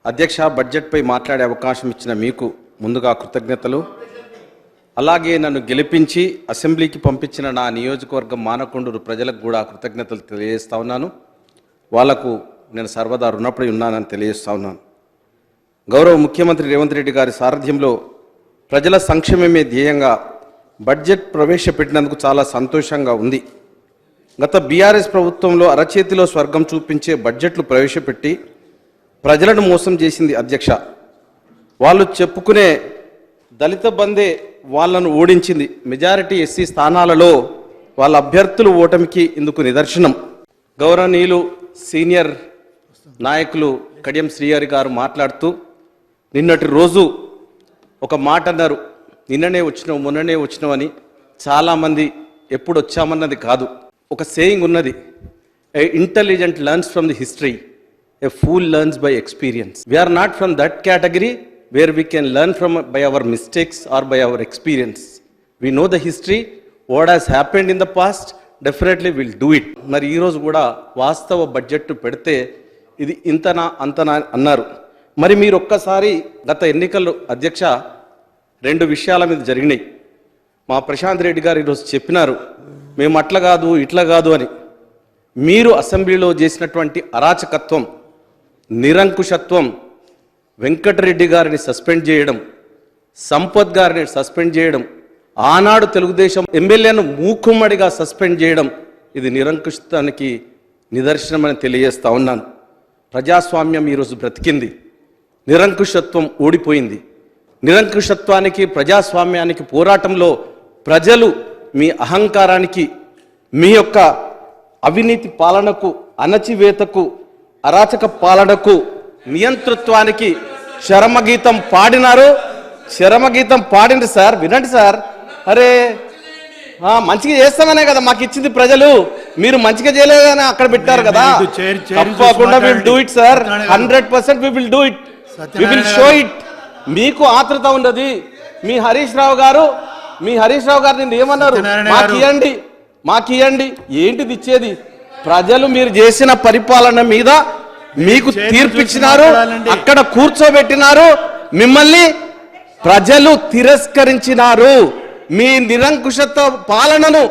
అధ్యక్ష, బడ్జెట్పై మాట్లాడే అవకాశం ఇచ్చిన మీకు ముందుగా కృతజ్ఞతలు. అలాగే నన్ను గెలిపించి అసెంబ్లీకి పంపించిన నా నియోజకవర్గం మానకొండూరు ప్రజలకు కూడా కృతజ్ఞతలు తెలియజేస్తా ఉన్నాను. వాళ్లకు నేను సర్వదా రుణపడి ఉన్నానని తెలియజేస్తా ఉన్నాను. గౌరవ ముఖ్యమంత్రి రేవంత్ రెడ్డి గారి సారథ్యంలో ప్రజల సంక్షేమమే ధ్యేయంగా బడ్జెట్ ప్రవేశపెట్టినందుకు చాలా సంతోషంగా ఉంది. గత బీఆర్ఎస్ ప్రభుత్వంలో అరచేతిలో స్వర్గం చూపించే బడ్జెట్లు ప్రవేశపెట్టి ప్రజలను మోసం చేసింది అధ్యక్ష. వాళ్ళు చెప్పుకునే దళిత బందే వాళ్ళను ఓడించింది. మెజారిటీ ఎస్సీ స్థానాలలో వాళ్ళ అభ్యర్థులు ఓటమికి ఇందుకు నిదర్శనం. గౌరవనీయులు సీనియర్ నాయకులు కడియం శ్రీహరి గారు మాట్లాడుతూ నిన్నటి రోజు ఒక మాట అన్నారు, నిన్ననే వచ్చినావు మొన్ననే వచ్చినావు అని. చాలామంది ఎప్పుడు వచ్చామన్నది కాదు, ఒక సేయింగ్ ఉన్నది, a intelligent learns from the history, a fool learns by experience. We are not from that category where we can learn from by our mistakes or by our experience. We know the history, what has happened in the past, definitely we'll do it. మరి ఈరోజు కూడా వాస్తవ budget పెడితే ఇది ఇంతనా అంతనా అన్నారు. మరి మీరు ఒక్కసారి గత ఎన్నికల్లో అధ్యక్ష 2 విషయాల మీద జరిగినాయి. మా ప్రశాంత్ రెడ్డి గారు ఈరోజు చెప్పినారు, మేము అట్లా కాదు ఇట్లా కాదు అని. మీరు అసెంబ్లీలో చేసినటువంటి అరాచకత్వం, నిరంకుశత్వం, వెంకటరెడ్డి గారిని సస్పెండ్ చేయడం, సంపత్ గారిని సస్పెండ్ చేయడం, ఆనాడు తెలుగుదేశం ఎమ్మెల్యేను మూకుమ్మడిగా సస్పెండ్ చేయడం, ఇది నిరంకుశత్వానికి నిదర్శనమని తెలియజేస్తా ఉన్నాను. ప్రజాస్వామ్యం ఈరోజు బ్రతికింది, నిరంకుశత్వం ఓడిపోయింది. నిరంకుశత్వానికి ప్రజాస్వామ్యానికి పోరాటంలో ప్రజలు మీ అహంకారానికి, మీ యొక్క అవినీతి పాలనకు, అణచివేతకు, అరాచక పాలనకు, నియంతృత్వానికి చరమగీతం పాడినారు. చరమగీతం పాడింది సార్, వినండి సార్. అరే మంచిగా చేస్తామనే కదా మాకు ఇచ్చింది ప్రజలు, మీరు మంచిగా చేయలేదని అక్కడ పెట్టారు కదా. తప్పకుండా we will do it sir, 100% we will do it, we will show it. మీకు ఆత్రత ఉన్నది. మీ హరీష్ రావు గారు నిన్ను ఏమన్నారు, మాకు ఇవ్వండి. ఏంటిది ఇచ్చేది? ప్రజలు మీరు చేసిన పరిపాలన మీద మీకు తీర్పిచ్చినారు, అక్కడ కూర్చోబెట్టినారు, మిమ్మల్ని ప్రజలు తిరస్కరించినారు. మీ నిరంకుశత్వ పాలనను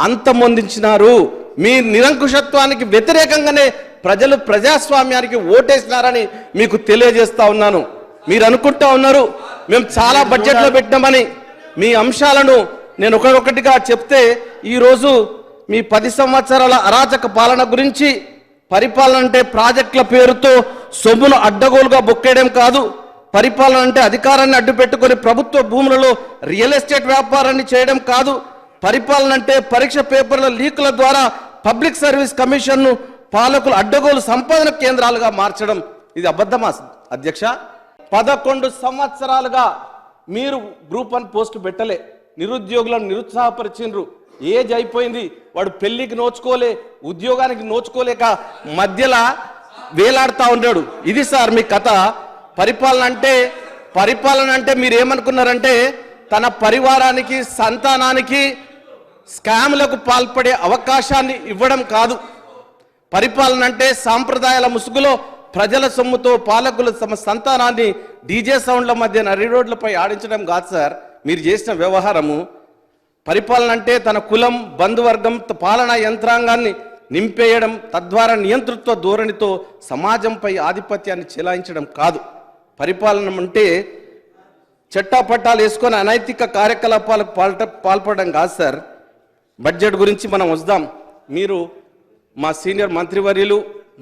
అంతమొందించినారు. మీ నిరంకుశత్వానికి వ్యతిరేకంగానే ప్రజలు ప్రజాస్వామ్యానికి ఓటేసినారని మీకు తెలియజేస్తా ఉన్నాను. మీరు అనుకుంటా ఉన్నారు మేము చాలా బడ్జెట్లో పెట్టినామని. మీ అంశాలను నేను ఒకటిగా చెప్తే, ఈరోజు మీ 10 సంవత్సరాల అరాచక పాలన గురించి, పరిపాలన అంటే ప్రాజెక్టుల పేరుతో సొమ్మును అడ్డగోలుగా బొక్కేయడం కాదు, పరిపాలన అంటే అధికారాన్ని అడ్డు పెట్టుకొని ప్రభుత్వ భూములలో రియల్ ఎస్టేట్ వ్యాపారాన్ని చేయడం కాదు, పరిపాలన అంటే పరీక్ష పేపర్ల లీకుల ద్వారా పబ్లిక్ సర్వీస్ కమిషన్ను పాలకులు అడ్డగోలు సంపాదన కేంద్రాలుగా మార్చడం, ఇది అబద్ధమా అధ్యక్ష? 11 సంవత్సరాలుగా మీరు గ్రూప్ 1 పోస్ట్ పెట్టలే, నిరుద్యోగులను నిరుత్సాహపరిచిండ్రు. ఏజ్ అయిపోయింది, వాడు పెళ్లికి నోచుకోలే, ఉద్యోగానికి నోచుకోలేక మధ్యలో వేలాడుతూ ఉన్నాడు. ఇది సార్ మీ కథ. పరిపాలన అంటే మీరు ఏమనుకున్నారంటే తన పరివారానికి, సంతానానికి స్కామ్లకు పాల్పడే అవకాశాన్ని ఇవ్వడం కాదు. పరిపాలన అంటే సాంప్రదాయాల ముసుగులో ప్రజల సొమ్ముతో పాలకుల తమ సంతానాన్ని డీజే సౌండ్ల మధ్య నరి రోడ్లపై ఆడించడం కాదు సార్ మీరు చేసిన వ్యవహారము. పరిపాలన అంటే తన కులం, బంధువర్గం, పాలనా యంత్రాంగాన్ని నింపేయడం, తద్వారా నియంతృత్వ ధోరణితో సమాజంపై ఆధిపత్యాన్ని చెలాయించడం కాదు. పరిపాలన అంటే చట్టాపట్టాలు వేసుకొని అనైతిక కార్యకలాపాలకు పాల్పడడం కాదు సార్. బడ్జెట్ గురించి మనం వద్దాం. మీరు మా సీనియర్ మంత్రివర్యులు,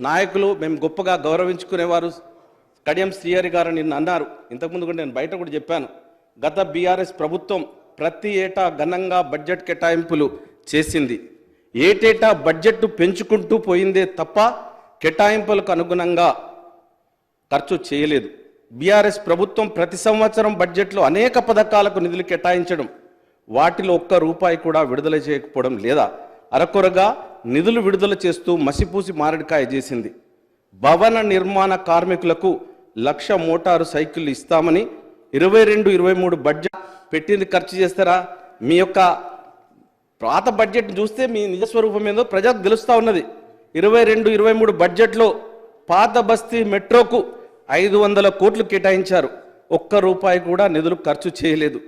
నాయకులు, మేము గొప్పగా గౌరవించుకునేవారు కడియం శ్రీహరి గారు నిన్న అన్నారు. ఇంతకుముందు కూడా నేను బయట కూడా చెప్పాను, గత బీఆర్ఎస్ ప్రభుత్వం ప్రతి ఏటా ఘనంగా బడ్జెట్ కేటాయింపులు చేసింది. ఏటేటా బడ్జెట్ పెంచుకుంటూ పోయిందే తప్ప కేటాయింపులకు అనుగుణంగా ఖర్చు చేయలేదు. బీఆర్ఎస్ ప్రభుత్వం ప్రతి సంవత్సరం బడ్జెట్లో అనేక పథకాలకు నిధులు కేటాయించడం, వాటిలో ₹1 కూడా విడుదల చేయకపోవడం, లేదా అరకొరగా నిధులు విడుదల చేస్తూ మసిపూసి మారడికాయ చేసింది. భవన నిర్మాణ కార్మికులకు 1,00,000 మోటారు సైకిళ్ళు ఇస్తామని 22-23 బడ్జెట్ పెట్టింది ఖర్చు చేస్తారా? మీ యొక్క పాత బడ్జెట్ చూస్తే మీ నిజస్వరూపం ఏదో ప్రజలకు తెలుస్తూ ఉన్నది. 22-23 బడ్జెట్లో పాత బస్తీ మెట్రోకు 500 కోట్లు కేటాయించారు. ఒక్క రూపాయి కూడా నిధులు ఖర్చు చేయలేదు.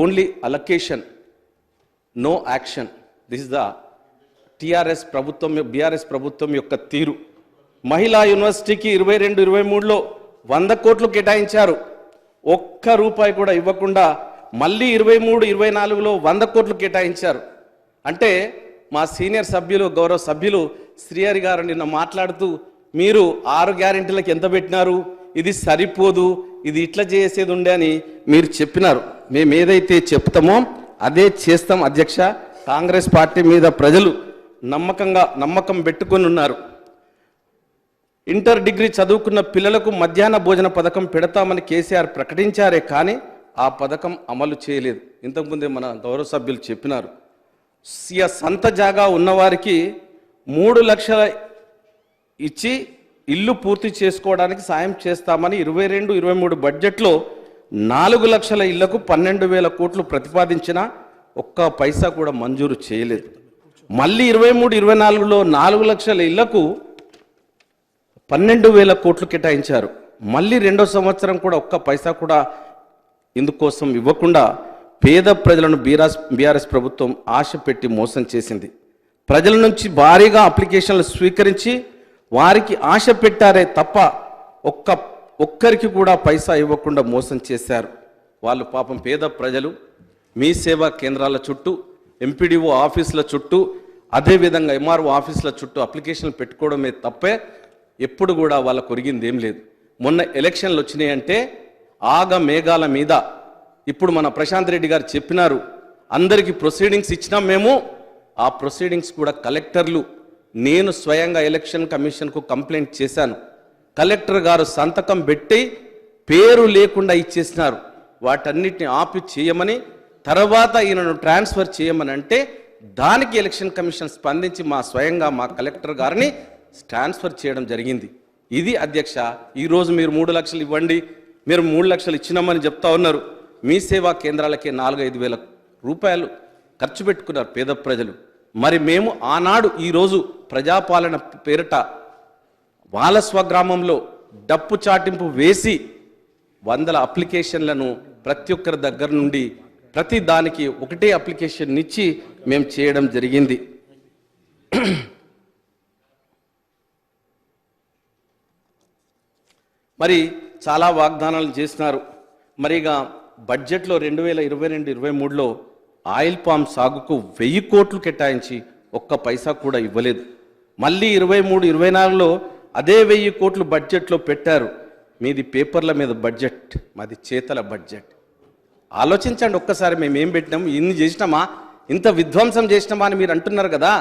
Only allocation, no action. This is the BRS ప్రభుత్వం యొక్క తీరు. మహిళా యూనివర్సిటీకి 22-23లో 100 కోట్లు కేటాయించారు. ఒక్క రూపాయి కూడా ఇవ్వకుండా మళ్ళీ 23-24లో 100 కోట్లు కేటాయించారు. అంటే మా సీనియర్ సభ్యులు, గౌరవ సభ్యులు శ్రీహరి గారు నిన్న మాట్లాడుతూ, మీరు 6 గ్యారెంటీలకు ఎంత పెట్టినారు, ఇది సరిపోదు, ఇది ఇట్లా చేసేది ఉండే అని మీరు చెప్పినారు. మేము ఏదైతే చెప్తామో అదే చేస్తాం అధ్యక్ష. కాంగ్రెస్ పార్టీ మీద ప్రజలు నమ్మకం పెట్టుకొని ఉన్నారు. ఇంటర్ డిగ్రీ చదువుకున్న పిల్లలకు మధ్యాహ్న భోజన పథకం పెడతామని కేసీఆర్ ప్రకటించారే కానీ ఆ పథకం అమలు చేయలేదు. ఇంతకుముందే మన గౌరవ సభ్యులు చెప్పినారు. సంత జాగా ఉన్నవారికి 3 లక్షల ఇచ్చి ఇల్లు పూర్తి చేసుకోవడానికి సాయం చేస్తామని 22-23 బడ్జెట్లో 4 లక్షల ఇళ్లకు 12,000 కోట్లు ప్రతిపాదించినా ఒక్క పైసా కూడా మంజూరు చేయలేదు. మళ్ళీ 23-24లో 4 లక్షల ఇళ్లకు 12,000 కోట్లు కేటాయించారు. మళ్ళీ 2వ సంవత్సరం కూడా ఒక్క పైసా కూడా ఇందుకోసం ఇవ్వకుండా పేద ప్రజలను బీఆర్ఎస్ ప్రభుత్వం ఆశ పెట్టి మోసం చేసింది. ప్రజల నుంచి భారీగా అప్లికేషన్లు స్వీకరించి వారికి ఆశ పెట్టారే తప్ప ఒక్కరికి కూడా పైసా ఇవ్వకుండా మోసం చేశారు. వాళ్ళు పాపం పేద ప్రజలు మీ సేవా కేంద్రాల చుట్టూ, ఎంపీడీఓ ఆఫీసుల చుట్టూ, అదేవిధంగా ఎంఆర్ఓ ఆఫీసుల చుట్టూ అప్లికేషన్లు పెట్టుకోవడమే తప్పే ఎప్పుడు కూడా వాళ్ళకు ఒరిగింది ఏం లేదు. మొన్న ఎలక్షన్లు వచ్చినాయంటే ఆగ మేఘాల మీద ఇప్పుడు మన ప్రశాంత్ రెడ్డి గారు చెప్పినారు, అందరికీ ప్రొసీడింగ్స్ ఇచ్చినాం మేము. ఆ ప్రొసీడింగ్స్ కూడా కలెక్టర్లు, నేను స్వయంగా ఎలక్షన్ కమిషన్కు కంప్లైంట్ చేశాను. కలెక్టర్ గారు సంతకం పెట్టి పేరు లేకుండా ఇచ్చేసినారు. వాటన్నిటిని ఆపి చేయమని, తర్వాత ఈయనను ట్రాన్స్ఫర్ చేయమని అంటే దానికి ఎలక్షన్ కమిషన్ స్పందించి స్వయంగా మా కలెక్టర్ గారిని ట్రాన్స్ఫర్ చేయడం జరిగింది. ఇది అధ్యక్ష. ఈరోజు మీరు 3 లక్షలు ఇవ్వండి, మీరు 3 లక్షలు ఇచ్చినామని చెప్తా ఉన్నారు. మీ సేవా కేంద్రాలకే 4-5 వేల రూపాయలు ఖర్చు పెట్టుకున్నారు పేద ప్రజలు. మరి మేము ఆనాడు ఈరోజు ప్రజాపాలన పేరిట వాళ్ళ స్వగ్రామంలో డప్పు చాటింపు వేసి 100 అప్లికేషన్లను ప్రతి ఒక్కరి దగ్గర నుండి ప్రతి దానికి ఒకటే అప్లికేషన్ ఇచ్చి మేము చేయడం జరిగింది. మరి చాలా వాగ్దానాలు చేసినారు. మరిగా బడ్జెట్లో 2022-23లో ఆయిల్ పామ్ సాగుకు 1000 కోట్లు కేటాయించి ఒక్క పైసా కూడా ఇవ్వలేదు. మళ్ళీ 23-24లో అదే 1000 కోట్లు బడ్జెట్లో పెట్టారు. మీది పేపర్ల మీద బడ్జెట్, మాది చేతల బడ్జెట్. ఆలోచించండి ఒక్కసారి, మేము ఏం పెట్టినాము, ఇన్ని చేసినామా, ఇంత విధ్వంసం చేసినామా అని మీరు అంటున్నారు కదా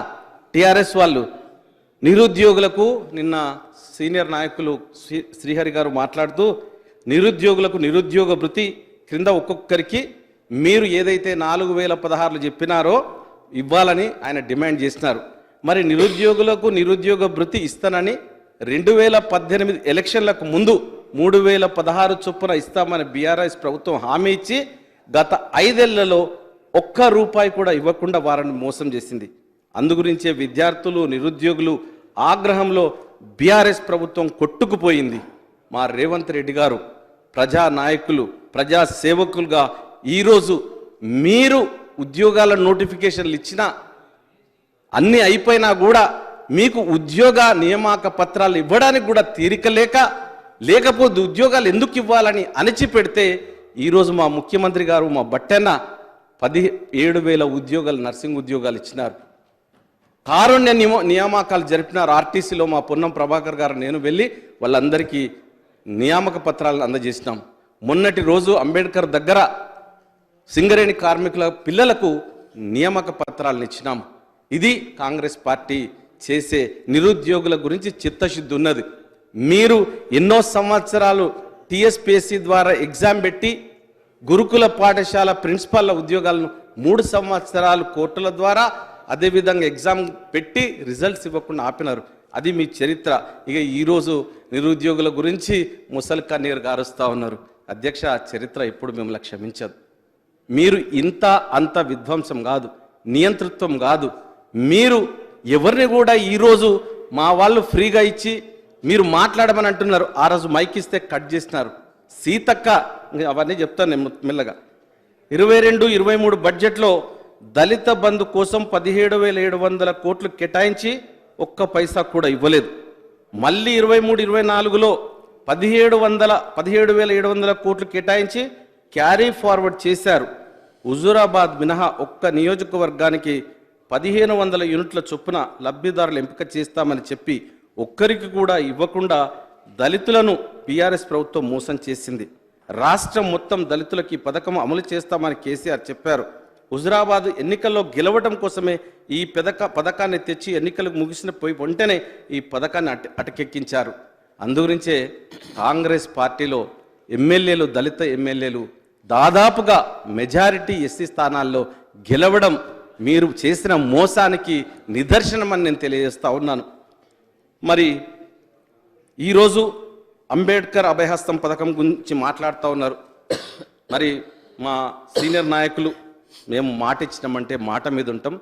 టీఆర్ఎస్ వాళ్ళు. నిరుద్యోగులకు నిన్న సీనియర్ నాయకులు శ్రీహరి గారు మాట్లాడుతూ, నిరుద్యోగులకు నిరుద్యోగ భృతి క్రింద ఒక్కొక్కరికి మీరు ఏదైతే 4016 చెప్పినారో ఇవ్వాలని ఆయన డిమాండ్ చేసినారు. మరి నిరుద్యోగులకు నిరుద్యోగ భృతి ఇస్తానని 2018 ఎలక్షన్లకు ముందు 3016 చొప్పున ఇస్తామని బీఆర్ఎస్ ప్రభుత్వం హామీ ఇచ్చి గత 5 ఏళ్లలో ఒక్క రూపాయి కూడా ఇవ్వకుండా వారిని మోసం చేసింది. అందుగురించే విద్యార్థులు, నిరుద్యోగులు ఆగ్రహంలో బీఆర్ఎస్ ప్రభుత్వం కొట్టుకుపోయింది. మా రేవంత్ రెడ్డి గారు ప్రజా నాయకులు, ప్రజా సేవకులుగా ఈరోజు మీరు ఉద్యోగాల నోటిఫికేషన్లు ఇచ్చినా అన్నీ అయిపోయినా కూడా మీకు ఉద్యోగ నియామక పత్రాలు ఇవ్వడానికి కూడా తీరిక లేకపోతే ఉద్యోగాలు ఎందుకు ఇవ్వాలని అణచిపెడితే ఈరోజు మా ముఖ్యమంత్రి గారు, మా బట్టన్న 17,000 ఉద్యోగాలు, నర్సింగ్ ఉద్యోగాలు ఇచ్చినారు. కారుణ్య నియామకాలు జరిపినారు. ఆర్టీసీలో మా పొన్నం ప్రభాకర్ గారు, నేను వెళ్ళి వాళ్ళందరికీ నియామక పత్రాలను అందజేసినాం. మొన్నటి రోజు అంబేద్కర్ దగ్గర సింగరేణి కార్మికుల పిల్లలకు నియామక పత్రాలను ఇచ్చినాం. ఇది కాంగ్రెస్ పార్టీ చేసే నిరుద్యోగుల గురించి చిత్తశుద్ధి ఉన్నది. మీరు ఎన్నో సంవత్సరాలు టీఎస్పీఎస్సీ ద్వారా ఎగ్జామ్ పెట్టి గురుకుల పాఠశాల ప్రిన్సిపాల్ల ఉద్యోగాలను 3 సంవత్సరాలు కోర్టుల ద్వారా అదేవిధంగా ఎగ్జామ్ పెట్టి రిజల్ట్స్ ఇవ్వకుండా ఆపినారు. అది మీ చరిత్ర. ఇక ఈరోజు నిరుద్యోగుల గురించి ముసలి కన్నీరు గారుస్తూ ఉన్నారు. అధ్యక్ష, చరిత్ర ఎప్పుడు మిమ్మల్ని క్షమించదు. మీరు ఇంత అంత విధ్వంసం కాదు, నియంతృత్వం కాదు. మీరు ఎవరిని కూడా ఈరోజు మా వాళ్ళు ఫ్రీగా ఇచ్చి మీరు మాట్లాడమని అంటున్నారు. ఆ రోజు మైక్ ఇస్తే కట్ చేసినారు. సీతక్క అవన్నీ చెప్తాను నేను మెల్లగా. 22-23 బడ్జెట్లో దళిత బంధు కోసం 17,700 కోట్లు కేటాయించి ఒక్క పైసా కూడా ఇవ్వలేదు. మళ్ళీ 23-24లో 17,700 కోట్లు కేటాయించి క్యారీ ఫార్వర్డ్ చేశారు. హుజూరాబాద్ మినహా ఒక్క నియోజకవర్గానికి 1,500 యూనిట్ల చొప్పున లబ్ధిదారులు ఎంపిక చేస్తామని చెప్పి ఒక్కరికి కూడా ఇవ్వకుండా దళితులను బీఆర్ఎస్ ప్రభుత్వం మోసం చేసింది. రాష్ట్రం మొత్తం దళితులకి ఈ పథకం అమలు చేస్తామని కేసీఆర్ చెప్పారు. హుజూరాబాద్ ఎన్నికల్లో గెలవడం కోసమే ఈ పథకాన్ని తెచ్చి ఎన్నికలు ముగిసిన పోయి వెంటనే ఈ పథకాన్ని అటకెక్కించారు. అందుగురించే కాంగ్రెస్ పార్టీలో ఎమ్మెల్యేలు, దళిత ఎమ్మెల్యేలు దాదాపుగా మెజారిటీ ఎస్సీ స్థానాల్లో గెలవడం మీరు చేసిన మోసానికి నిదర్శనమని నేను తెలియజేస్తా ఉన్నాను. మరి ఈరోజు అంబేద్కర్ అభయహస్తం పథకం గురించి మాట్లాడుతూ ఉన్నారు. మరి మా సీనియర్ నాయకులు మేము మాట ఇచ్చినామంటే మాట మీద ఉంటాం.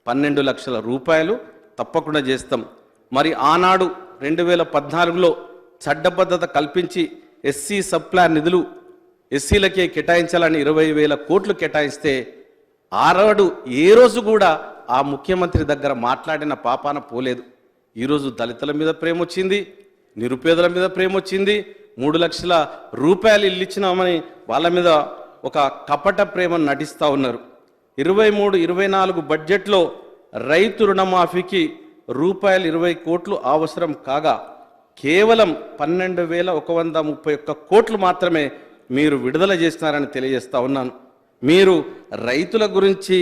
12 లక్షల రూపాయలు తప్పకుండా చేస్తాం. మరి ఆనాడు 2014లో చట్టబద్ధత కల్పించి ఎస్సీ సబ్ ప్లాన్ నిధులు ఎస్సీలకే కేటాయించాలని 20,000 కోట్లు కేటాయిస్తే ఆనాడు ఏ రోజు కూడా ఆ ముఖ్యమంత్రి దగ్గర మాట్లాడిన పాపాన పోలేదు. ఈరోజు దళితుల మీద ప్రేమ వచ్చింది, నిరుపేదల మీద ప్రేమ వచ్చింది. 3 లక్షల రూపాయలు ఇల్లు ఇచ్చినామని వాళ్ళ మీద ఒక కపట ప్రేమను నటిస్తూ ఉన్నారు. 23-24 బడ్జెట్లో రైతు రుణమాఫీకి రూపాయలు 20 కోట్లు అవసరం కాగా కేవలం 12,131 కోట్లు మాత్రమే మీరు విడుదల చేసినారని తెలియజేస్తా ఉన్నాను. మీరు రైతుల గురించి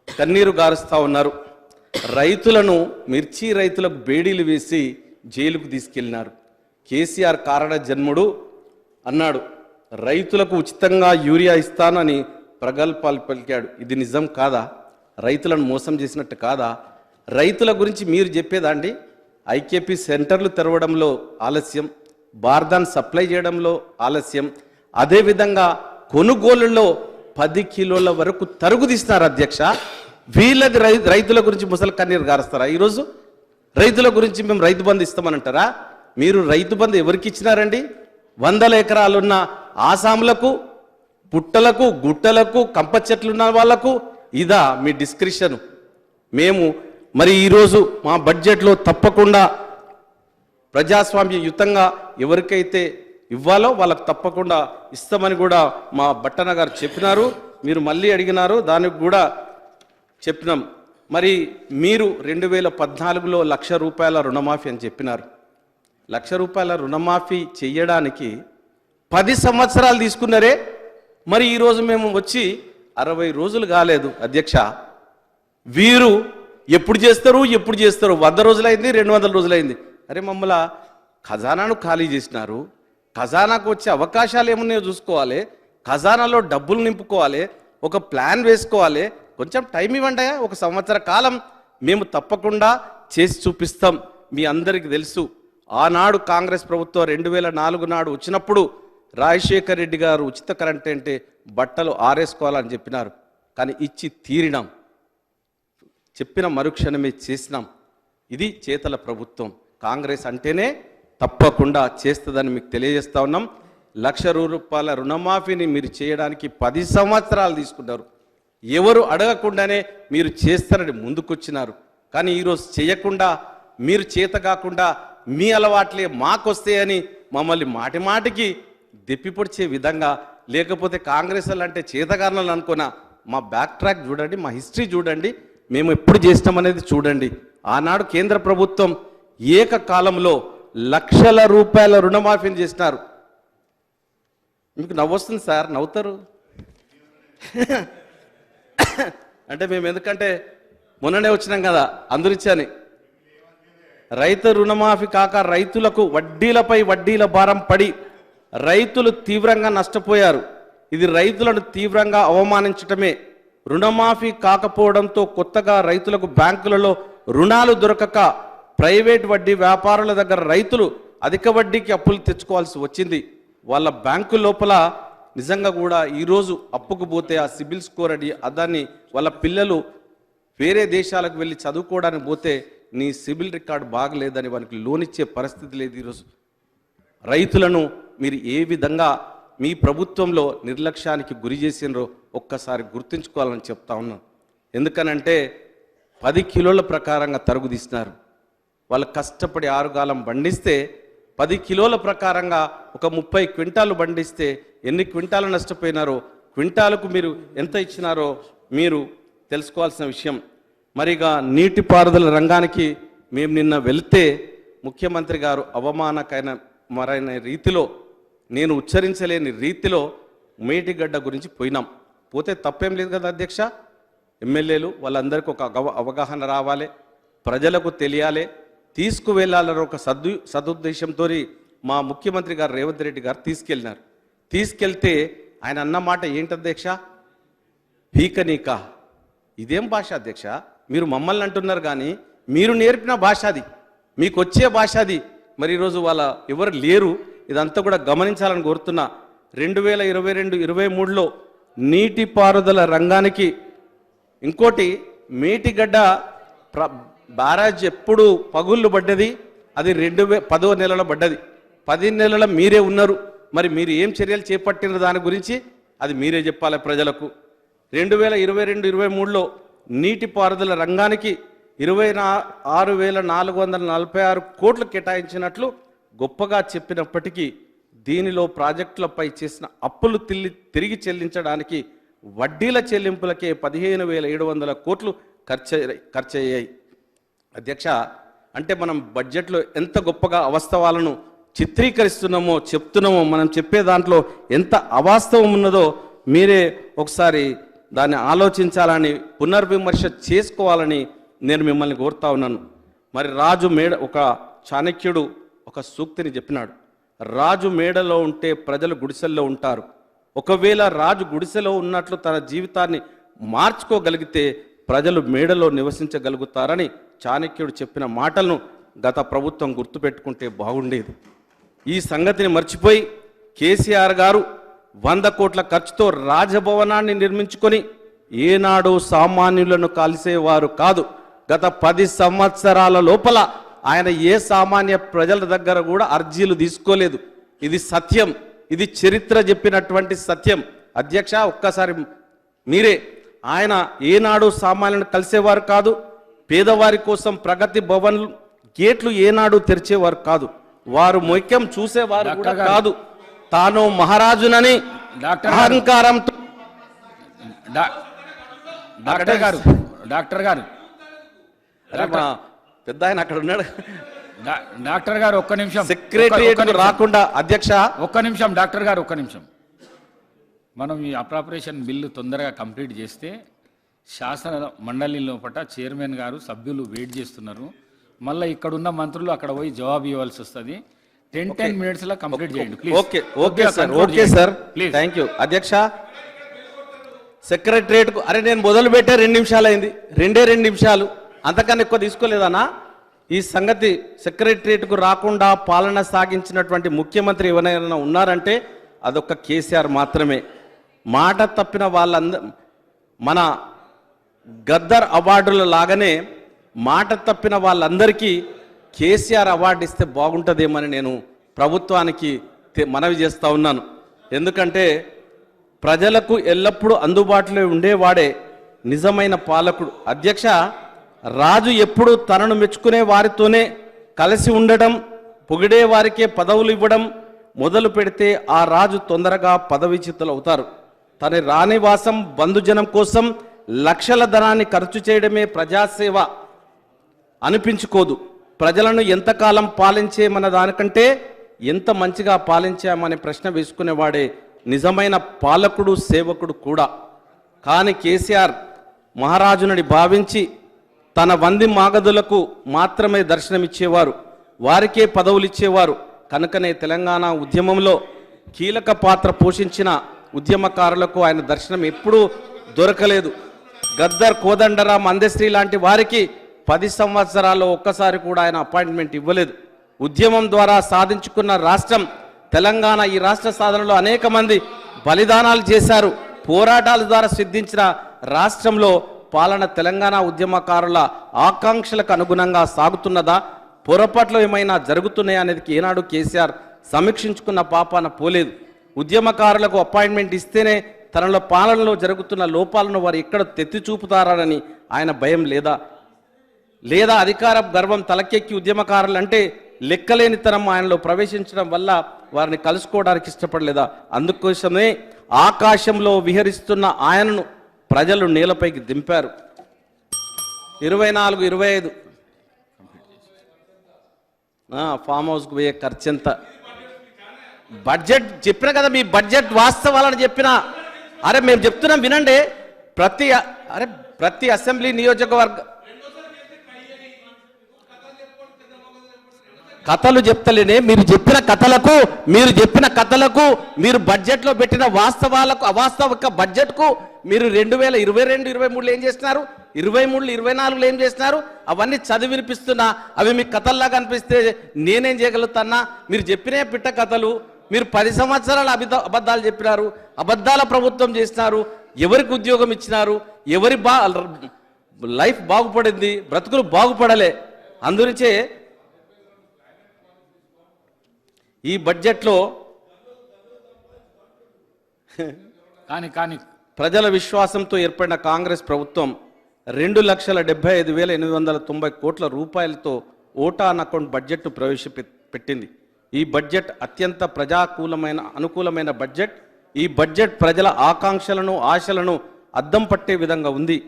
కన్నీరు గారుస్తూ ఉన్నారు. రైతులను మిర్చి రైతులకు బేడీలు వేసి జైలుకు తీసుకెళ్ళినారు. కేసీఆర్ కారణ జన్ముడు అన్నాడు, రైతులకు ఉచితంగా యూరియా ఇస్తానని ప్రగల్భాలు పలికాడు. ఇది నిజం కాదా? రైతులను మోసం చేసినట్టు కాదా? రైతుల గురించి మీరు చెప్పేదాండి? ఐకేపీ సెంటర్లు తెరవడంలో ఆలస్యం, బార్దాన్ సప్లై చేయడంలో ఆలస్యం, అదేవిధంగా కొనుగోలులో 10 కిలోల వరకు తరుగుదీస్తున్నారు అధ్యక్ష. వీళ్ళకి రైతుల గురించి ముసలి కన్నీరు గారుస్తారా? ఈరోజు రైతుల గురించి మేము రైతు బంధు ఇస్తామనంటారా? మీరు రైతు బంధు ఎవరికి ఇచ్చినారండి? 100 ఎకరాలున్న ఆసాములకు, పుట్టలకు, గుట్టలకు, కంప చెట్లున్న వాళ్లకు ఇదా మీ డిస్క్రిప్షన్? మేము మరి ఈరోజు మా బడ్జెట్లో తప్పకుండా ప్రజాస్వామ్యయుతంగా ఎవరికైతే ఇవ్వాలో వాళ్ళకు తప్పకుండా ఇస్తామని కూడా మా బట్టన గారు చెప్పినారు. మీరు మళ్ళీ అడిగినారు, దానికి కూడా చెప్పినాం. మరి మీరు 2014లో 1,00,000 రూపాయల రుణమాఫీ అని చెప్పినారు. 1,00,000 రూపాయల రుణమాఫీ చేయడానికి 10 సంవత్సరాలు తీసుకున్నారే. మరి ఈరోజు మేము వచ్చి 60 రోజులు కాలేదు అధ్యక్ష. వీరు ఎప్పుడు చేస్తారు 100 రోజులైంది, 200 రోజులైంది. అరే మమ్మల్ని ఖజానాను ఖాళీ చేసినారు. ఖజానాకు వచ్చే అవకాశాలు ఏమున్నాయో చూసుకోవాలి, ఖజానాలో డబ్బులు నింపుకోవాలి, ఒక ప్లాన్ వేసుకోవాలి. కొంచెం టైం ఇవ్వండి. 1 సంవత్సర కాలం మేము తప్పకుండా చేసి చూపిస్తాం. మీ అందరికీ తెలుసు, ఆనాడు కాంగ్రెస్ ప్రభుత్వం 2004 నాడు వచ్చినప్పుడు రాజశేఖర్ రెడ్డి గారు ఉచిత కరెంట్ అంటే బట్టలు ఆరేసుకోవాలని చెప్పినారు. కానీ ఇచ్చి తీరినాం, చెప్పిన మరుక్షణమే చేసినాం. ఇది చేతల ప్రభుత్వం. కాంగ్రెస్ అంటేనే తప్పకుండా చేస్తుందని మీకు తెలియజేస్తా ఉన్నాం. 1,00,000 రూపాయల రుణమాఫీని మీరు చేయడానికి 10 సంవత్సరాలు తీసుకున్నారు. ఎవరు అడగకుండానే మీరు చేస్తారని ముందుకొచ్చినారు. కానీ ఈరోజు చేయకుండా, మీరు చేత కాకుండా మీ అలవాట్లే మాకొస్తాయని మమ్మల్ని మాటి మాటికి దెప్పిపొడిచే విధంగా, లేకపోతే కాంగ్రెస్ అంటే చేతగారణలు అనుకున్నా. మా బ్యాక్ ట్రాక్ చూడండి, మా హిస్టరీ చూడండి, మేము ఎప్పుడు చేస్తామనేది చూడండి. ఆనాడు కేంద్ర ప్రభుత్వం ఏకకాలంలో 1,00,000 రూపాయల రుణమాఫీని చేసినారు. మీకు నవ్వొస్తుంది సార్, నవ్వుతారు అంటే మేము ఎందుకంటే మొన్ననే వచ్చినాం కదా అందరిచ్చని. రైతు రుణమాఫీ కాక రైతులకు వడ్డీలపై వడ్డీల భారం పడి రైతులు తీవ్రంగా నష్టపోయారు. ఇది రైతులను తీవ్రంగా అవమానించటమే. రుణమాఫీ కాకపోవడంతో కొత్తగా రైతులకు బ్యాంకులలో రుణాలు దొరకక ప్రైవేట్ వడ్డీ వ్యాపారుల దగ్గర రైతులు అధిక వడ్డీకి అప్పులు తెచ్చుకోవాల్సి వచ్చింది. వాళ్ళ బ్యాంకు లోపల నిజంగా కూడా ఈరోజు అప్పుకు పోతే ఆ సిబిల్ స్కోర్ అని దాన్ని వాళ్ళ పిల్లలు వేరే దేశాలకు వెళ్ళి చదువుకోవడానికి పోతే నీ సిబిల్ రికార్డు బాగలేదని వానికి లోన్ ఇచ్చే పరిస్థితి లేదు ఈరోజు. రైతులను మీరు ఏ విధంగా మీ ప్రభుత్వంలో నిర్లక్ష్యానికి గురి చేసినరో ఒక్కసారి గుర్తుంచుకోవాలని చెప్తా ఉన్నాను. ఎందుకనంటే 10 కిలోల ప్రకారంగా తరుగు తీసినారు. వాళ్ళు కష్టపడి 6 గాలం పండిస్తే 10 కిలోల ప్రకారంగా ఒక 30 క్వింటాలు పండిస్తే ఎన్ని క్వింటాలు నష్టపోయినారో, క్వింటాలకు మీరు ఎంత ఇచ్చినారో మీరు తెలుసుకోవాల్సిన విషయం. మరిగా నీటిపారుదల రంగానికి మేము నిన్న వెళ్తే ముఖ్యమంత్రి గారు అవమానకరమైన రీతిలో, నేను ఉచ్చరించలేని రీతిలో మేటిగడ్డ గురించి పోయినాం. పోతే తప్పేం లేదు కదా అధ్యక్ష. ఎమ్మెల్యేలు వాళ్ళందరికీ ఒక అవగాహన రావాలి, ప్రజలకు తెలియాలి, తీసుకువెళ్ళాలని ఒక సదుద్దేశంతో మా ముఖ్యమంత్రి గారు రేవంత్ రెడ్డి గారు తీసుకెళ్ళినారు. తీసుకెళ్తే ఆయన అన్న మాట ఏంటి అధ్యక్ష? పీకనీకా. ఇదేం భాష అధ్యక్ష? మీరు మమ్మల్ని అంటున్నారు కానీ మీరు నేర్పిన భాష అది, మీకు వచ్చే భాష అది. మరి ఈరోజు వాళ్ళ ఎవరు లేరు, ఇదంతా కూడా గమనించాలని కోరుతున్నా. 2022-23లో నీటిపారుదల రంగానికి ఇంకోటి మేటిగడ్డ బ్యారేజ్ ఎప్పుడు పగుళ్ళు పడ్డది, అది 2010వ నెలలో పడ్డది. 10 నెలల మీరే ఉన్నారు, మరి మీరు ఏం చర్యలు చేపట్టిన దాని గురించి అది మీరే చెప్పాలి ప్రజలకు. 2022-23లో నీటిపారుదల రంగానికి 26,446 కోట్లు కేటాయించినట్లు గొప్పగా చెప్పినప్పటికీ దీనిలో ప్రాజెక్టులపై చేసిన అప్పులు తిరిగి వడ్డీల చెల్లింపులకే 15,700 కోట్లు ఖర్చయ్యాయి. అధ్యక్ష, అంటే మనం బడ్జెట్లో ఎంత గొప్పగా అవాస్తవాలను చిత్రీకరిస్తున్నామో చెప్తున్నామో, మనం చెప్పే దాంట్లో ఎంత అవాస్తవం ఉన్నదో మీరే ఒకసారి దాన్ని ఆలోచించాలని, పునర్విమర్శ చేసుకోవాలని నేను మిమ్మల్ని కోరుతా ఉన్నాను. మరి రాజు మేడ, ఒక చాణక్యుడు ఒక సూక్తిని చెప్పినాడు, రాజు మేడలో ఉంటే ప్రజలు గుడిసెల్లో ఉంటారు. ఒకవేళ రాజు గుడిసెలో ఉన్నట్లు తన జీవితాన్ని మార్చుకోగలిగితే ప్రజలు మేడలో నివసించగలుగుతారని చాణక్యుడు చెప్పిన మాటలను గత ప్రభుత్వం గుర్తుపెట్టుకుంటే బాగుండేది. ఈ సంగతిని మర్చిపోయి కేసీఆర్ గారు 100 కోట్ల ఖర్చుతో రాజభవనాన్ని నిర్మించుకొని ఏనాడు సామాన్యులను కలిసేవారు కాదు. గత 10 సంవత్సరాల లోపల ఆయన ఏ సామాన్య ప్రజల దగ్గర కూడా అర్జీలు తీసుకోలేదు. ఇది సత్యం, ఇది చరిత్ర చెప్పినటువంటి సత్యం. అధ్యక్ష, ఒక్కసారి మీరే, ఆయన ఏనాడు సామాన్యులను కలిసేవారు కాదు, పేదవారి కోసం ప్రగతి భవన్ గేట్లు ఏనాడు తెరిచేవారు కాదు, వారు మొక్యం చూసేవారు కూడా కాదు. తాను మహారాజునని అహంకారంతో డాక్టర్ గారు పెద్ద ఆయన అక్కడ ఉన్నాడు. డాక్టర్ గారు ఒక్క నిమిషం, సెక్రటరియట్ రాకుండా అధ్యక్ష ఒక్క నిమిషం. డాక్టర్ గారు ఒక్క నిమిషం. మనం ఈ అప్రాపరేషన్ బిల్లు తొందరగా కంప్లీట్ చేస్తే శాసన మండలి లోపల చైర్మన్ గారు సభ్యులు వెయిట్ చేస్తున్నారు. మళ్ళీ ఇక్కడ ఉన్న మంత్రులు అక్కడ పోయి జవాబు ఇవ్వాల్సి వస్తుంది. 10 minutes లో కంప్లీట్ చేయండి please. Okay sir please. Thank you అధ్యక్ష. సెక్రటరియట్కు నేను మొదలు పెట్టే 2 నిమిషాలు అయింది, 2 నిమిషాలు, అంతకన్నా ఎక్కువ తీసుకోలేదన్నా. ఈ సంగతి సెక్రటరియట్కు రాకుండా పాలన సాగించినటువంటి ముఖ్యమంత్రి ఎవరైనా ఉన్నారంటే అదొక్క కేసీఆర్ మాత్రమే. మాట తప్పిన మన గద్దర్ అవార్డుల లాగానే మాట తప్పిన వాళ్ళందరికీ కేసీఆర్ అవార్డు ఇస్తే బాగుంటుందేమని నేను ప్రభుత్వానికి మనవి చేస్తూ ఉన్నాను. ఎందుకంటే ప్రజలకు ఎల్లప్పుడూ అందుబాటులో ఉండేవాడే నిజమైన పాలకుడు. అధ్యక్ష, రాజు ఎప్పుడు తనను మెచ్చుకునే వారితోనే కలిసి ఉండడం, పొగిడే వారికే పదవులు ఇవ్వడం మొదలు పెడితే ఆ రాజు తొందరగా పదవిచ్యుతులు అవుతారు. తన రాణివాసం బంధుజనం కోసం లక్షల ధనాన్ని ఖర్చు చేయడమే ప్రజాసేవ అనిపించుకోదు. ప్రజలను ఎంతకాలం పాలించేమన్న దానికంటే ఎంత మంచిగా పాలించామనే ప్రశ్న వేసుకునేవాడే నిజమైన పాలకుడు, సేవకుడు కూడా. కానీ కేసీఆర్ మహారాజునని భావించి తన 100 మాగధులకు మాత్రమే దర్శనమిచ్చేవారు, వారికే పదవులు ఇచ్చేవారు. కనుకనే తెలంగాణ ఉద్యమంలో కీలక పాత్ర పోషించిన ఉద్యమకారులకు ఆయన దర్శనం ఎప్పుడూ దొరకలేదు. గద్దర్, కోదండరాం, అందశ్రీ లాంటి వారికి 10 సంవత్సరాల్లో ఒక్కసారి కూడా ఆయన అపాయింట్మెంట్ ఇవ్వలేదు. ఉద్యమం ద్వారా సాధించుకున్న రాష్ట్రం తెలంగాణ. ఈ రాష్ట్ర సాధనలో అనేక మంది బలిదానాలు చేశారు. పోరాటాల ద్వారా సిద్ధించిన రాష్ట్రంలో పాలన తెలంగాణ ఉద్యమకారుల ఆకాంక్షలకు అనుగుణంగా సాగుతున్నదా, పొరపాట్లు ఏమైనా జరుగుతున్నాయా అనేది ఏనాడు కేసీఆర్ సమీక్షించుకున్న పాపాన పోలేదు. ఉద్యమకారులకు అపాయింట్మెంట్ ఇస్తేనే తనలో పాలనలో జరుగుతున్న లోపాలను వారు ఎక్కడ తెత్తి చూపుతారని ఆయన భయం లేదా అధికార గర్వం తలకెక్కి ఉద్యమకారులు అంటే లెక్కలేనితనం ఆయనలో ప్రవేశించడం వల్ల వారిని కలుసుకోవడానికి ఇష్టపడలేదా? అందుకోసమే ఆకాశంలో విహరిస్తున్న ఆయనను ప్రజలు నేలపైకి దింపారు. 24-25 ఫామ్ హౌస్కు పోయే ఖర్చు ఎంత? బడ్జెట్ చెప్పిన కదా, మీ బడ్జెట్ వాస్తవాలని చెప్పిన. అరే మేము చెప్తున్నాం వినండి. ప్రతి అసెంబ్లీ నియోజకవర్గ కథలు చెప్తలేనే, మీరు చెప్పిన కథలకు మీరు బడ్జెట్లో పెట్టిన వాస్తవాలకు అవాస్తవిక బడ్జెట్కు మీరు 2022-23 ఏం చేస్తున్నారు, 23-24 ఏం చేస్తున్నారు, అవన్నీ చదివి వినిపిస్తున్నా. అవి మీకు కథల్లాగా అనిపిస్తే నేనేం చేయగలుగుతానా? మీరు చెప్పినే పిట్ట కథలు. మీరు 10 సంవత్సరాల అబద్ధాలు చెప్పినారు, అబద్ధాల ప్రభుత్వం చేసినారు. ఎవరికి ఉద్యోగం ఇచ్చినారు? ఎవరి లైఫ్ బాగుపడింది? బ్రతుకులు బాగుపడలే. అందునిచే ఈ బడ్జెట్లో కానీ ప్రజల విశ్వాసంతో ఏర్పడిన కాంగ్రెస్ ప్రభుత్వం 2,75,890 కోట్ల రూపాయలతో ఓటాన్ అకౌంట్ బడ్జెట్ను ప్రవేశపెట్టింది. ఈ బడ్జెట్ అత్యంత అనుకూలమైన బడ్జెట్. ఈ బడ్జెట్ ప్రజల ఆకాంక్షలను ఆశలను అద్దం పట్టే విధంగా ఉంది.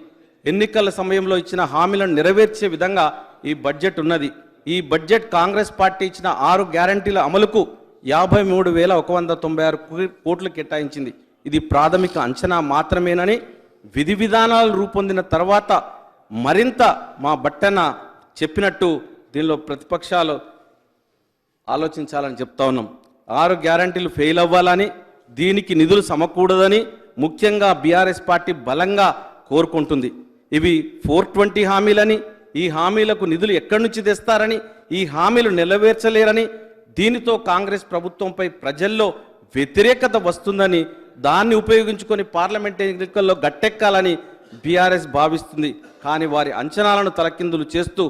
ఎన్నికల సమయంలో ఇచ్చిన హామీలను నెరవేర్చే విధంగా ఈ బడ్జెట్ ఉన్నది. ఈ బడ్జెట్ కాంగ్రెస్ పార్టీ ఇచ్చిన 6 గ్యారంటీల అమలుకు 53,196 కోట్లు కేటాయించింది. ఇది ప్రాథమిక అంచనా మాత్రమేనని విధి విధానాలు రూపొందిన తర్వాత మరింత మా బట్టన చెప్పినట్టు దీనిలో ప్రతిపక్షాలు ఆలోచించాలని చెప్తా ఉన్నాం. 6 గ్యారంటీలు ఫెయిల్ అవ్వాలని, దీనికి నిధులు సమకూడదని ముఖ్యంగా బీఆర్ఎస్ పార్టీ బలంగా కోరుకుంటుంది. ఇవి 420 హామీలని, ఈ హామీలకు నిధులు ఎక్కడి నుంచి తెస్తారని, ఈ హామీలు నెరవేర్చలేరని, దీనితో కాంగ్రెస్ ప్రభుత్వంపై ప్రజల్లో వ్యతిరేకత వస్తుందని, దాన్ని ఉపయోగించుకొని పార్లమెంట్ ఎన్నికల్లో గట్టెక్కాలని బీఆర్ఎస్ భావిస్తుంది. కానీ వారి అంచనాలను తలకిందులు చేస్తూ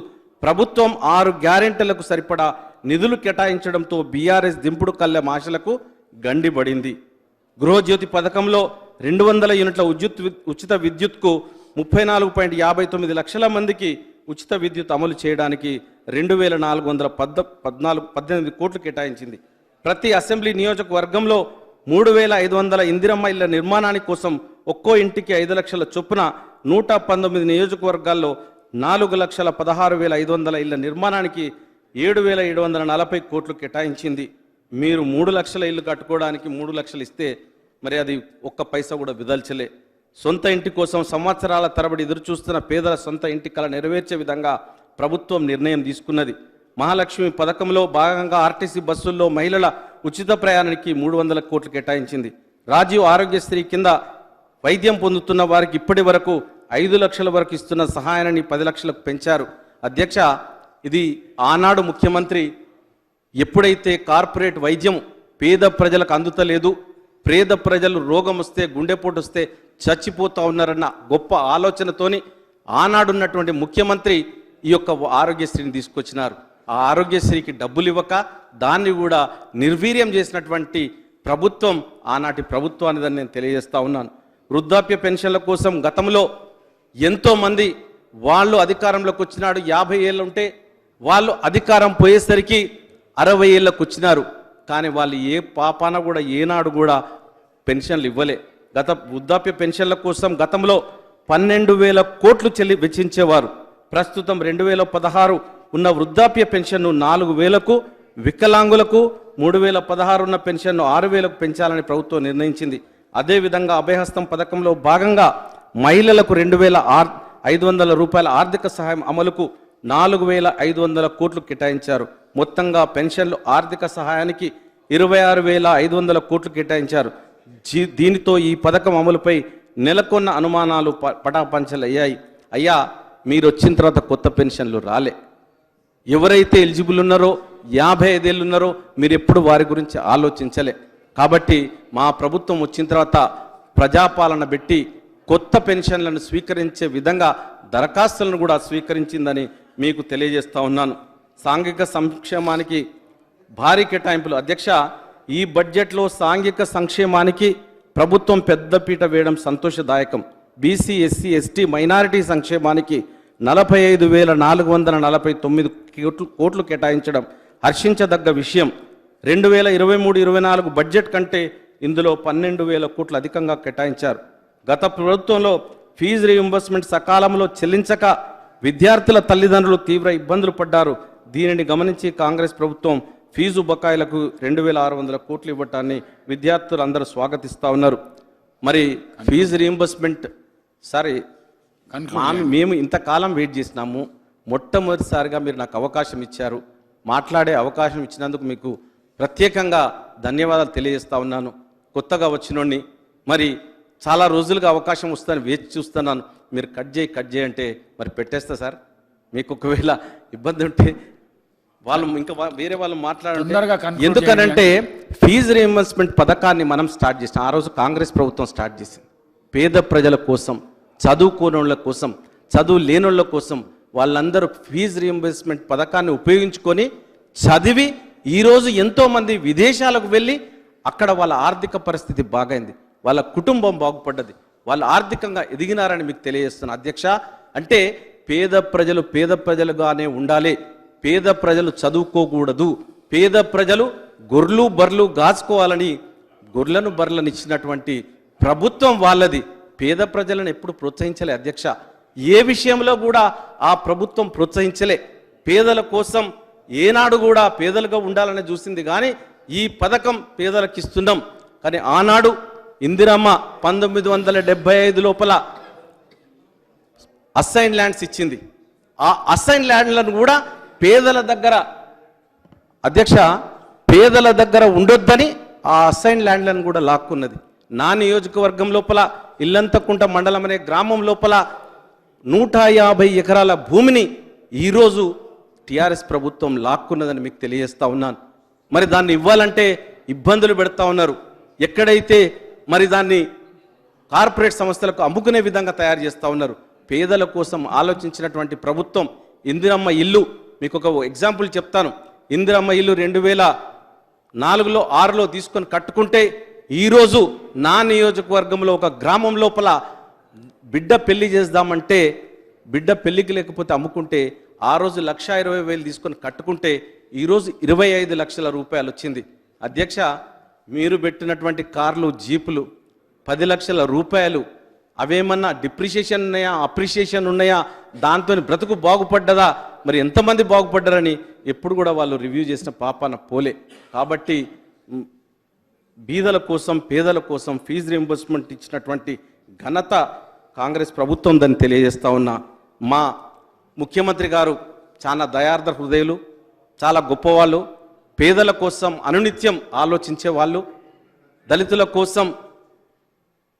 ప్రభుత్వం 6 గ్యారెంటీలకు సరిపడా నిధులు కేటాయించడంతో బీఆర్ఎస్ దింపుడు కళ్ళెం ఆశలకు గండిబడింది. గృహజ్యోతి పథకంలో 200 యూనిట్ల ఉచిత విద్యుత్కు 34.59 లక్షల మందికి ఉచిత విద్యుత్ అమలు చేయడానికి 2,418 కోట్లు కేటాయించింది. ప్రతి అసెంబ్లీ నియోజకవర్గంలో 3,500 ఇందిరమ్మ ఇళ్ల నిర్మాణాని కోసం ఒక్కో ఇంటికి 5 లక్షల చొప్పున 119 నియోజకవర్గాల్లో 4,16,500 ఇళ్ల నిర్మాణానికి 7,740 కోట్లు కేటాయించింది. మీరు 3 లక్షల ఇల్లు కట్టుకోవడానికి 3 లక్షలు ఇస్తే మరి అది ఒక్క పైసా కూడా విదల్చలే. సొంత ఇంటి కోసం సంవత్సరాల తరబడి ఎదురుచూస్తున్న పేదల సొంత ఇంటి కల నెరవేర్చే విధంగా ప్రభుత్వం నిర్ణయం తీసుకున్నది. మహాలక్ష్మి పథకంలో భాగంగా ఆర్టీసీ బస్సుల్లో మహిళల ఉచిత ప్రయాణానికి 300 కోట్లు కేటాయించింది. రాజీవ్ ఆరోగ్యశ్రీ కింద వైద్యం పొందుతున్న వారికి ఇప్పటి వరకు 5 లక్షల వరకు ఇస్తున్న సహాయాన్ని 10 లక్షలకు పెంచారు. అధ్యక్ష, ఇది ఆనాడు ముఖ్యమంత్రి ఎప్పుడైతే కార్పొరేట్ వైద్యం పేద ప్రజలకు అందుతలేదు, పేద ప్రజలు రోగం వస్తే గుండెపోటు వస్తే చచ్చిపోతూ ఉన్నారన్న గొప్ప ఆలోచనతోని ఆనాడున్నటువంటి ముఖ్యమంత్రి ఈ యొక్క ఆరోగ్యశ్రీని తీసుకొచ్చినారు. ఆ ఆరోగ్యశ్రీకి డబ్బులు ఇవ్వక దాన్ని కూడా నిర్వీర్యం చేసినటువంటి ప్రభుత్వం ఆనాటి ప్రభుత్వం అనేదని నేను తెలియజేస్తా ఉన్నాను. వృద్ధాప్య పెన్షన్ల కోసం గతంలో ఎంతోమంది వాళ్ళు అధికారంలోకి వచ్చినాడు 50 ఏళ్ళు ఉంటే వాళ్ళు అధికారం పోయేసరికి 60 ఏళ్ళకు వచ్చినారు. కానీ వాళ్ళు ఏ పాపాన కూడా ఏనాడు కూడా పెన్షన్లు ఇవ్వలే. వృద్ధాప్య పెన్షన్ల కోసం గతంలో 12,000 కోట్లు వెచ్చించేవారు. ప్రస్తుతం 2016 ఉన్న వృద్ధాప్య పెన్షన్ను 4,000కు, వికలాంగులకు 3,016 ఉన్న పెన్షన్ను 6,000కు పెంచాలని ప్రభుత్వం నిర్ణయించింది. అదేవిధంగా అభయహస్తం పథకంలో భాగంగా మహిళలకు 2,500 రూపాయల ఆర్థిక సహాయం అమలుకు 4,500 కోట్లు కేటాయించారు. మొత్తంగా పెన్షన్లు ఆర్థిక సహాయానికి 26,500 కోట్లు కేటాయించారు. దీనితో ఈ పథకం అమలుపై నెలకొన్న అనుమానాలు పటాపంచలయ్యాయి. అయ్యా, మీరు వచ్చిన తర్వాత కొత్త పెన్షన్లు రాలే. ఎవరైతే ఎలిజిబుల్ ఉన్నారో 55 ఏళ్ళు ఉన్నారో మీరు ఎప్పుడు వారి గురించి ఆలోచించలే. కాబట్టి మా ప్రభుత్వం వచ్చిన తర్వాత ప్రజాపాలన పెట్టి కొత్త పెన్షన్లను స్వీకరించే విధంగా దరఖాస్తులను కూడా స్వీకరించిందని మీకు తెలియజేస్తా ఉన్నాను. సాంఘిక సంక్షేమానికి భారీ కేటాయింపులు. అధ్యక్ష, ఈ బడ్జెట్లో సాంఘిక సంక్షేమానికి ప్రభుత్వం పెద్దపీట వేయడం సంతోషదాయకం. బీసీ, ఎస్సీ, ఎస్టీ, మైనారిటీ సంక్షేమానికి 45,449 కోట్లు కేటాయించడం హర్షించదగ్గ విషయం. 2023-24 బడ్జెట్ కంటే ఇందులో 12,000 కోట్లు అధికంగా కేటాయించారు. గత ప్రభుత్వంలో ఫీజు రీయింబర్స్మెంట్ సకాలంలో చెల్లించక విద్యార్థుల తల్లిదండ్రులు తీవ్ర ఇబ్బందులు పడ్డారు. దీనిని గమనించి కాంగ్రెస్ ప్రభుత్వం ఫీజు బకాయిలకు 2,600 కోట్లు ఇవ్వటాన్ని విద్యార్థులు అందరూ స్వాగతిస్తూ ఉన్నారు. మరి ఫీజు రీయింబర్స్మెంట్ మేము ఇంతకాలం వెయిట్ చేసినాము. మొట్టమొదటిసారిగా మీరు నాకు అవకాశం ఇచ్చారు. మాట్లాడే అవకాశం ఇచ్చినందుకు మీకు ప్రత్యేకంగా ధన్యవాదాలు తెలియజేస్తా ఉన్నాను. కొత్తగా వచ్చినోడిని, మరి చాలా రోజులుగా అవకాశం వస్తుందని వేచి చూస్తున్నాను. మీరు కట్ చేయి అంటే మరి పెట్టేస్తా సార్. మీకు ఒకవేళ ఇబ్బంది ఉంటే వాళ్ళు ఇంకా వేరే వాళ్ళు మాట్లాడారు. ఎందుకనంటే ఫీజు రీయింబర్స్మెంట్ పథకాన్ని మనం స్టార్ట్ చేసాం. ఆ రోజు కాంగ్రెస్ ప్రభుత్వం స్టార్ట్ చేసింది. పేద ప్రజల కోసం, చదువుకోనోళ్ళ కోసం, చదువు లేనోళ్ళ కోసం వాళ్ళందరూ ఫీజు రీయింబర్స్మెంట్ పథకాన్ని ఉపయోగించుకొని చదివి ఈరోజు ఎంతోమంది విదేశాలకు వెళ్ళి అక్కడ వాళ్ళ ఆర్థిక పరిస్థితి బాగైంది, వాళ్ళ కుటుంబం బాగుపడ్డది, వాళ్ళు ఆర్థికంగా ఎదిగినారని మీకు తెలియజేస్తున్నా. అధ్యక్ష, అంటే పేద ప్రజలు పేద ప్రజలుగానే ఉండాలి. పేద ప్రజలు చదువుకోకూడదు. పేద ప్రజలు గొర్రెలు బర్రెలు గాచుకోవాలని గొర్రెలను బర్రెలను ఇచ్చినటువంటి ప్రభుత్వం వాళ్ళది. పేద ప్రజలను ఎప్పుడు ప్రోత్సహించలే అధ్యక్ష. ఏ విషయంలో కూడా ఆ ప్రభుత్వం ప్రోత్సహించలే. పేదల కోసం ఏనాడు కూడా పేదలుగా ఉండాలని చూసింది. కానీ ఈ పథకం పేదలకు ఇస్తున్నాం. కానీ ఆనాడు ఇందిరమ్మ 1975 లోపల అసైన్ ల్యాండ్స్ ఇచ్చింది. ఆ అసైన్ ల్యాండ్లను కూడా పేదల దగ్గర, అధ్యక్ష, పేదల దగ్గర ఉండొద్దని ఆ అసైన్ ల్యాండ్లను కూడా లాక్కున్నది. నా నియోజకవర్గం లోపల ఇల్లంతకుంట మండలం అనే గ్రామం లోపల 150 ఎకరాల భూమిని ఈరోజు టీఆర్ఎస్ ప్రభుత్వం లాక్కున్నదని మీకు తెలియజేస్తా ఉన్నాను. మరి దాన్ని ఇవ్వాలంటే ఇబ్బందులు పెడతా ఉన్నారు. ఎక్కడైతే మరి దాన్ని కార్పొరేట్ సంస్థలకు అమ్ముకునే విధంగా తయారు చేస్తూ ఉన్నారు. పేదల కోసం ఆలోచించినటువంటి ప్రభుత్వం ఇందిరమ్మ ఇల్లు, మీకు ఒక ఎగ్జాంపుల్ చెప్తాను. ఇందిరమ్మ ఇల్లు 2004లో 6లో తీసుకొని కట్టుకుంటే ఈరోజు నా నియోజకవర్గంలో ఒక గ్రామం లోపల బిడ్డ పెళ్లి చేద్దామంటే బిడ్డ పెళ్లికి లేకపోతే అమ్ముకుంటే ఆ రోజు 1,20,000 తీసుకొని కట్టుకుంటే ఈరోజు 25 లక్షల రూపాయలు వచ్చింది. అధ్యక్ష, మీరు పెట్టినటువంటి కార్లు, జీపులు 10 లక్షల రూపాయలు, అవేమన్నా డిప్రిషియేషన్ ఉన్నాయా, అప్రిషియేషన్ ఉన్నాయా, దాంతో బ్రతుకు బాగుపడ్డదా, మరి ఎంతమంది బాగుపడ్డారని ఎప్పుడు కూడా వాళ్ళు రివ్యూ చేసిన పాపాన పోలే. కాబట్టి బీదల కోసం, పేదల కోసం ఫీజు రీయింబర్స్మెంట్ ఇచ్చినటువంటి ఘనత కాంగ్రెస్ ప్రభుత్వం దాన్ని తెలియజేస్తా ఉన్నా. మా ముఖ్యమంత్రి గారు చాలా దయార్ద్ర హృదయులు, చాలా గొప్పవాళ్ళు. పేదల కోసం అనునిత్యం ఆలోచించే వాళ్ళు, దళితుల కోసం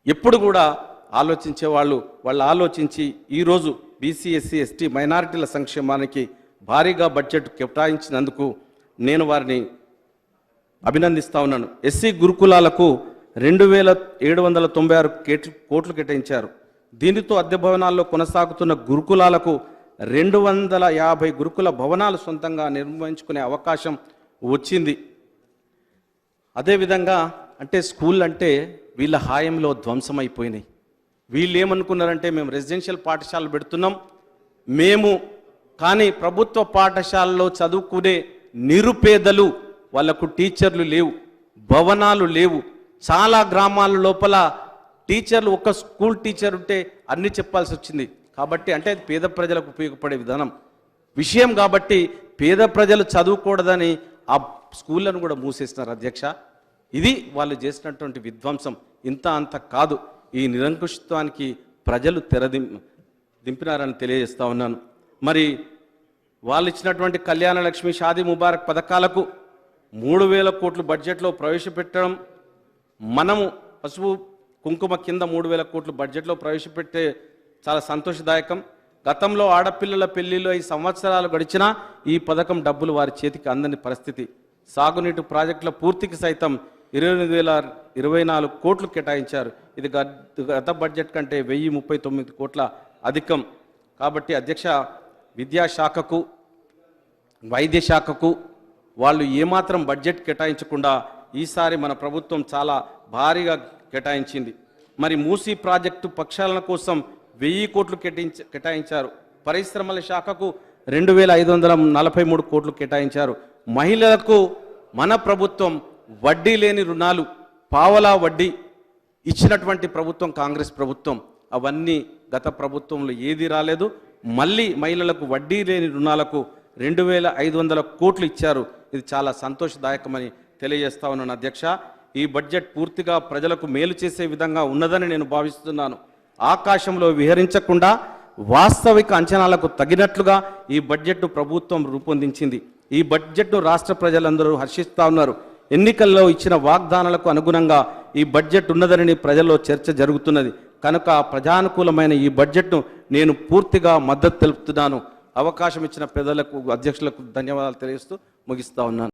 ఎప్పుడు కూడా ఆలోచించేవాళ్ళు. వాళ్ళు ఆలోచించి ఈరోజు బీసీ, ఎస్సీ, ఎస్టీ, మైనారిటీల సంక్షేమానికి భారీగా బడ్జెట్ కేటాయించినందుకు నేను వారిని అభినందిస్తా ఉన్నాను. ఎస్సీ గురుకులాలకు 2,796 కోట్లు కేటాయించారు. దీనితో అద్దె భవనాల్లో కొనసాగుతున్న గురుకులాలకు 250 గురుకుల భవనాలు సొంతంగా నిర్మించుకునే అవకాశం వచ్చింది. అదేవిధంగా అంటే స్కూల్ అంటే వీళ్ళ హాయంలో ధ్వంసమైపోయినాయి. వీళ్ళు ఏమనుకున్నారంటే మేము రెసిడెన్షియల్ పాఠశాలలు పెడుతున్నాం మేము, కానీ ప్రభుత్వ పాఠశాలలో చదువుకునే నిరుపేదలు, వాళ్లకు టీచర్లు లేవు, భవనాలు లేవు. చాలా గ్రామాల లోపల టీచర్లు, ఒక స్కూల్ టీచర్ ఉంటే అన్ని చెప్పాల్సి వచ్చింది. కాబట్టి అంటే అది పేద ప్రజలకు ఉపయోగపడే విషయం కాబట్టి పేద ప్రజలు చదువుకూడదని ఆ స్కూళ్ళను కూడా మూసేస్తున్నారు అధ్యక్ష. ఇది వాళ్ళు చేసినటువంటి విధ్వంసం. ఇంత అంత కాదు, ఈ నిరంకుశత్వానికి ప్రజలు దింపినారని తెలియజేస్తా ఉన్నాను. మరి వాళ్ళు ఇచ్చినటువంటి కళ్యాణ లక్ష్మి, షాదీ ముబారక్ పథకాలకు 3,000 కోట్లు బడ్జెట్లో ప్రవేశపెట్టడం, మనము పసుపు కుంకుమ కింద 3,000 కోట్లు బడ్జెట్లో ప్రవేశపెట్టే చాలా సంతోషదాయకం. గతంలో ఆడపిల్లల పెళ్లిలో 5 సంవత్సరాలు గడిచినా ఈ పథకం డబ్బులు వారి చేతికి అందని పరిస్థితి. సాగునీటి ప్రాజెక్టుల పూర్తికి సైతం 28,024 కోట్లు కేటాయించారు. ఇది గత బడ్జెట్ కంటే 1,039 కోట్ల అధికం. కాబట్టి అధ్యక్ష, విద్యాశాఖకు వైద్య శాఖకు వాళ్ళు ఏమాత్రం బడ్జెట్ కేటాయించకుండా ఈసారి మన ప్రభుత్వం చాలా భారీగా కేటాయించింది. మరి మూసీ ప్రాజెక్టు ప్రక్షాళన కోసం 1000 కోట్లు కేటాయించారు. పరిశ్రమల శాఖకు 2,543 కోట్లు కేటాయించారు. మహిళలకు మన ప్రభుత్వం వడ్డీ లేని రుణాలు, పావలా వడ్డీ ఇచ్చినటువంటి ప్రభుత్వం కాంగ్రెస్ ప్రభుత్వం. అవన్నీ గత ప్రభుత్వంలో ఏది రాలేదు. మళ్ళీ మహిళలకు వడ్డీ లేని రుణాలకు 2,500 కోట్లు ఇచ్చారు. ఇది చాలా సంతోషదాయకమని తెలియజేస్తా ఉన్నాను అధ్యక్ష. ఈ బడ్జెట్ పూర్తిగా ప్రజలకు మేలు చేసే విధంగా ఉన్నదని నేను భావిస్తున్నాను. ఆకాశంలో విహరించకుండా వాస్తవిక అంచనాలకు తగినట్లుగా ఈ బడ్జెట్ను ప్రభుత్వం రూపొందించింది. ఈ బడ్జెట్ను రాష్ట్ర ప్రజలందరూ హర్షిస్తూ ఉన్నారు. ఎన్నికల్లో ఇచ్చిన వాగ్దానాలకు అనుగుణంగా ఈ బడ్జెట్ ఉన్నదని ప్రజల్లో చర్చ జరుగుతున్నది. కనుక ప్రజానుకూలమైన ఈ బడ్జెట్ను నేను పూర్తిగా మద్దతు తెలుపుతున్నాను. అవకాశం ఇచ్చిన పెద్దలకు, అధ్యక్షులకు ధన్యవాదాలు తెలియజేస్తూ ముగిస్తా ఉన్నాను.